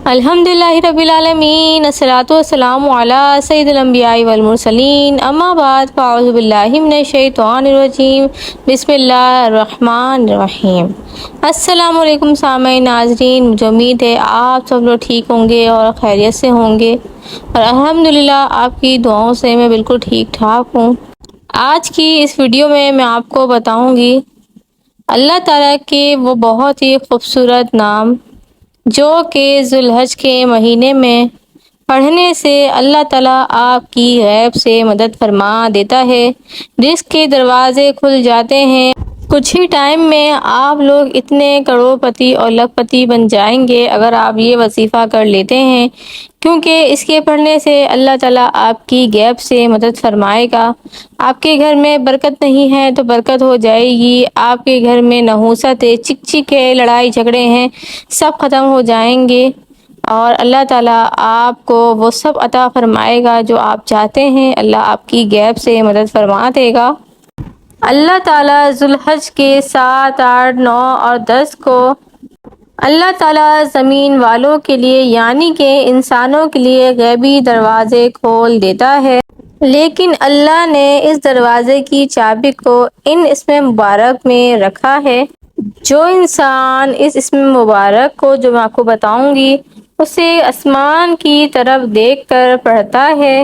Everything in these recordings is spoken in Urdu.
الحمدللہ رب العالمین، الصلاۃ والسلام علی سید الانبیاء والمرسلین، اما بعد فاعوذ باللہ من الشیطان الرجیم، بسم اللہ الرحمن الرحیم۔ السلام علیکم سامعین ناظرین، مجھے امید ہے آپ سب لوگ ٹھیک ہوں گے اور خیریت سے ہوں گے، اور الحمدللہ آپ کی دعاؤں سے میں بالکل ٹھیک ٹھاک ہوں۔ آج کی اس ویڈیو میں آپ کو بتاؤں گی اللہ تعالیٰ کے وہ بہت ہی خوبصورت نام جو کہ ذو الحج کے مہینے میں پڑھنے سے اللہ تعالیٰ آپ کی غیب سے مدد فرما دیتا ہے، رزق کے دروازے کھل جاتے ہیں۔ کچھ ہی ٹائم میں آپ لوگ اتنے کروڑ پتی اور لاکھ پتی بن جائیں گے اگر آپ یہ وظیفہ کر لیتے ہیں، کیونکہ اس کے پڑھنے سے اللہ تعالیٰ آپ کی غیب سے مدد فرمائے گا۔ آپ کے گھر میں برکت نہیں ہے تو برکت ہو جائے گی، آپ کے گھر میں نحوست ہے، چک چک ہے، لڑائی جھگڑے ہیں، سب ختم ہو جائیں گے، اور اللہ تعالیٰ آپ کو وہ سب عطا فرمائے گا جو آپ چاہتے ہیں۔ اللہ آپ کی غیب سے مدد فرما دے گا۔ اللہ تعالیٰ ذو الحج کے 7، 8، 9 اور 10 کو اللہ تعالیٰ زمین والوں کے لیے یعنی کہ انسانوں کے لیے غیبی دروازے کھول دیتا ہے، لیکن اللہ نے اس دروازے کی چابی کو ان اسم مبارک میں رکھا ہے۔ جو انسان اس اسم مبارک کو جو میں آپ کو بتاؤں گی اسے آسمان کی طرف دیکھ کر پڑھتا ہے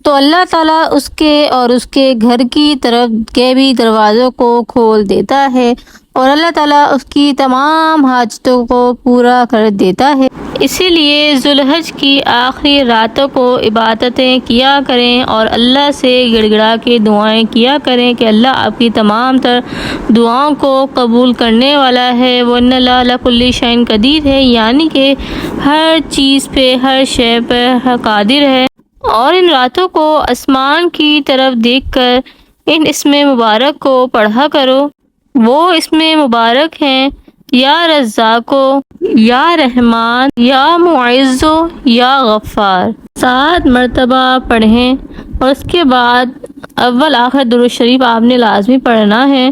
تو اللہ تعالیٰ اس کے اور اس کے گھر کی طرف غیبی دروازوں کو کھول دیتا ہے، اور اللہ تعالیٰ اس کی تمام حاجتوں کو پورا کر دیتا ہے۔ اسی لیے ذو الحج کی آخری راتوں کو عبادتیں کیا کریں اور اللہ سے گڑ گڑا کے دعائیں کیا کریں کہ اللہ آپ کی تمام تر دعاؤں کو قبول کرنے والا ہے۔ وَإِنَّ اللَّهَ عَلَىٰ كُلِّ شَيْءٍ قَدِيرٌ ہے، یعنی کہ ہر چیز پہ، ہر شے پہ قادر ہے۔ اور ان راتوں کو آسمان کی طرف دیکھ کر ان اسم مبارک کو پڑھا کرو۔ وہ اسم مبارک ہیں یا رزاقو، یا رحمان، یا معزو، یا غفار۔ 7 مرتبہ پڑھیں اور اس کے بعد اول آخر درود شریف آپ نے لازمی پڑھنا ہے۔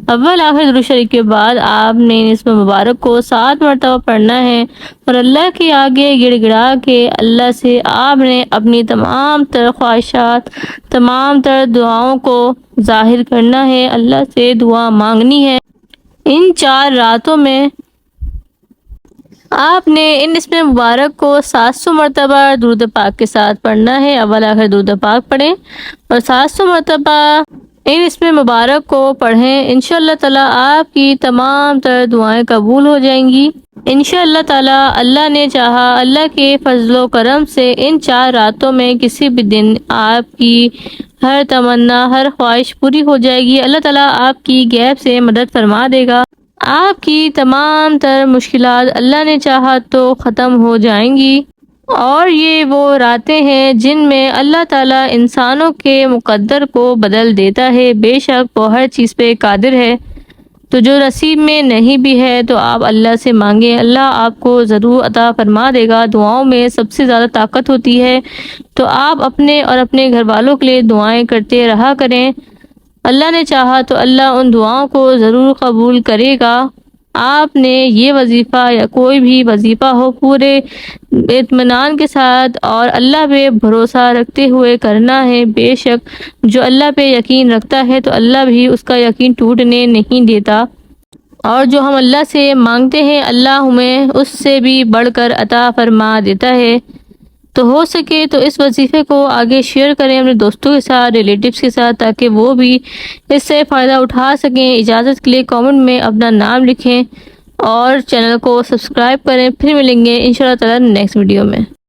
اول آخر درود شریف کے بعد آپ نے اسم مبارک کو 7 مرتبہ پڑھنا ہے، اور اللہ کے آگے گڑ گڑا کے اللہ سے آپ نے اپنی تمام تر خواہشات، تمام تر دعاؤں کو ظاہر کرنا ہے، اللہ سے دعا مانگنی ہے۔ ان 4 راتوں میں آپ نے ان اسم مبارک کو 700 مرتبہ درود پاک کے ساتھ پڑھنا ہے۔ اول آخر درود پاک پڑھیں اور 700 مرتبہ ان اسم مبارک کو پڑھیں۔ انشاءاللہ تعالیٰ آپ کی تمام تر دعائیں قبول ہو جائیں گی۔ انشاءاللہ تعالیٰ اللہ نے چاہا، اللہ کے فضل و کرم سے ان 4 راتوں میں کسی بھی دن آپ کی ہر تمنا، ہر خواہش پوری ہو جائے گی۔ اللہ تعالیٰ آپ کی غیب سے مدد فرما دے گا، آپ کی تمام تر مشکلات اللہ نے چاہا تو ختم ہو جائیں گی۔ اور یہ وہ راتیں ہیں جن میں اللہ تعالیٰ انسانوں کے مقدر کو بدل دیتا ہے، بے شک وہ ہر چیز پہ قادر ہے۔ تو جو نصیب میں نہیں بھی ہے تو آپ اللہ سے مانگیں، اللہ آپ کو ضرور عطا فرما دے گا۔ دعاؤں میں سب سے زیادہ طاقت ہوتی ہے، تو آپ اپنے اور اپنے گھر والوں کے لیے دعائیں کرتے رہا کریں۔ اللہ نے چاہا تو اللہ ان دعاؤں کو ضرور قبول کرے گا۔ آپ نے یہ وظیفہ یا کوئی بھی وظیفہ ہو پورے اطمینان کے ساتھ اور اللہ پہ بھروسہ رکھتے ہوئے کرنا ہے۔ بے شک جو اللہ پہ یقین رکھتا ہے تو اللہ بھی اس کا یقین ٹوٹنے نہیں دیتا، اور جو ہم اللہ سے مانگتے ہیں اللہ ہمیں اس سے بھی بڑھ کر عطا فرما دیتا ہے۔ تو ہو سکے تو اس وظیفے کو آگے شیئر کریں اپنے دوستوں کے ساتھ، ریلیٹیوز کے ساتھ، تاکہ وہ بھی اس سے فائدہ اٹھا سکیں۔ اجازت کے لیے کامنٹ میں اپنا نام لکھیں اور چینل کو سبسکرائب کریں۔ پھر ملیں گے انشاءاللہ تعالیٰ نیکسٹ ویڈیو میں۔